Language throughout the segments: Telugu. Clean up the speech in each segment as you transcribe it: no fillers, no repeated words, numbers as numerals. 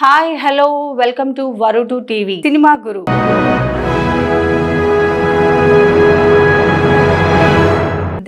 హాయ్ హలో వెల్కమ్ టు వరుడు టీవీ సినిమా గురు.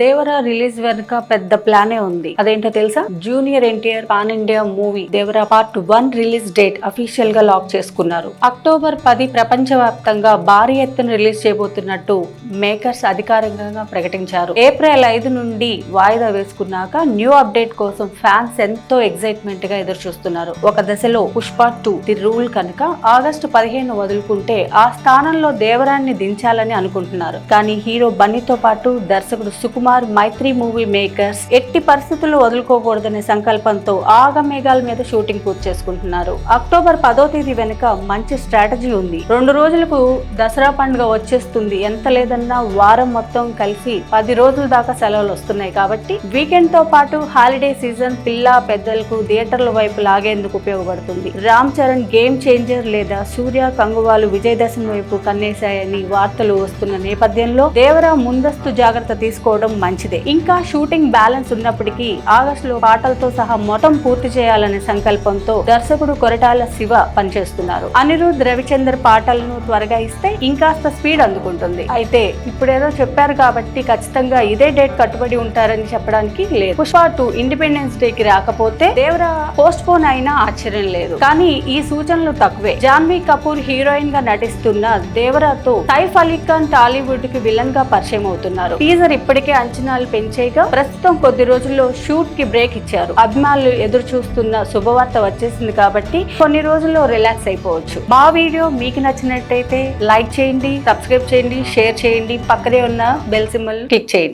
దేవరా రిలీజ్ వెనుక పెద్ద ప్లానే ఉంది. అదేంటో తెలుసా? Junior NTR pan India movie Devara part 1 release date official గా లాక్ చేసుకున్నారు. అక్టోబర్ 10 ప్రపంచవ్యాప్తంగా భారీ ఎత్తున రిలీజ్ చేయబోతున్నట్టు మేకర్స్ అధికారికంగా ప్రకటించారు. ఏప్రిల్ 5 నుండి వాయిదా వేసుకున్నాక న్యూ అప్డేట్ కోసం ఫ్యాన్స్ ఎంతో ఎక్సైట్మెంట్ గా ఎదురు చూస్తున్నారు. ఒక దశలో పుష్ప 2 ది రూల్ కనుక ఆగస్టు 15 వదులుకుంటే ఆ స్థానంలో దేవరాన్ని దించాలని అనుకుంటున్నారు. కానీ హీరో బన్నీతో పాటు దర్శకుడు సుకుమార్ మైత్రి మూవీ మేకర్స్ ఎట్టి పరిస్థితుల్లో వదులుకోకూడదనే సంకల్పంతో ఆగమేఘాల మీద షూటింగ్ పూర్తి చేసుకుంటున్నారు. అక్టోబర్ 10వ తేదీ వెనుక మంచి స్ట్రాటజీ ఉంది. 2 రోజులకు దసరా పండుగ వచ్చేస్తుంది. ఎంత లేదన్నా వారం మొత్తం కలిసి 10 రోజుల దాకా సెలవులు వస్తున్నాయి కాబట్టి వీకెండ్ తో పాటు హాలిడే సీజన్ పిల్ల పెద్దలకు థియేటర్ల వైపు లాగేందుకు ఉపయోగపడుతుంది. రామ్ చరణ్ గేమ్ చేంజర్ లేదా సూర్య కంగువాలు విజయదశమి వైపు కన్నేశాయని వార్తలు వస్తున్న నేపథ్యంలో దేవరా ముందస్తు జాగ్రత్త తీసుకోవడం మంచిదే. ఇంకా షూటింగ్ బ్యాలెన్స్ ఉన్నప్పటికీ ఆగస్టులో పాటలతో సహా మొత్తం పూర్తి చేయాలనే సంకల్పంతో దర్శకుడు కొరటాల శివ పనిచేస్తున్నారు. అనిరుద్ రవిచందర్ పాటలను త్వరగా ఇస్తే ఇంకాస్త స్పీడ్ అందుకుంటుంది. అయితే ఇప్పుడేదో చెప్పారు కాబట్టి ఖచ్చితంగా ఇదే డేట్ కట్టుబడి ఉంటారని చెప్పడానికి లేదు. పుష్ప 2 ఇండిపెండెన్స్ డే కి రాకపోతే దేవరా పోస్ట్ పోన్ అయినా ఆశ్చర్యం లేదు. కానీ ఈ సూచనలు తక్కువే. జాన్వీ కపూర్ హీరోయిన్ గా నటిస్తున్న దేవరాతో సైఫ్ అలీ ఖాన్ టాలీవుడ్ కి విలన్ గా పరిచయం అవుతున్నారు. టీజర్ ఇప్పటికే అంచనాలు పెంచేగా ప్రస్తుతం కొద్ది రోజుల్లో షూట్ కి బ్రేక్ ఇచ్చారు. అభిమానులు ఎదురు చూస్తున్న శుభవార్త వచ్చేసింది కాబట్టి కొన్ని రోజుల్లో రిలాక్స్ అయిపోవచ్చు. మా వీడియో మీకు నచ్చినట్టయితే లైక్ చేయండి, సబ్స్క్రైబ్ చేయండి, షేర్ చేయండి, పక్కనే ఉన్న బెల్ సింబల్ క్లిక్ చేయండి.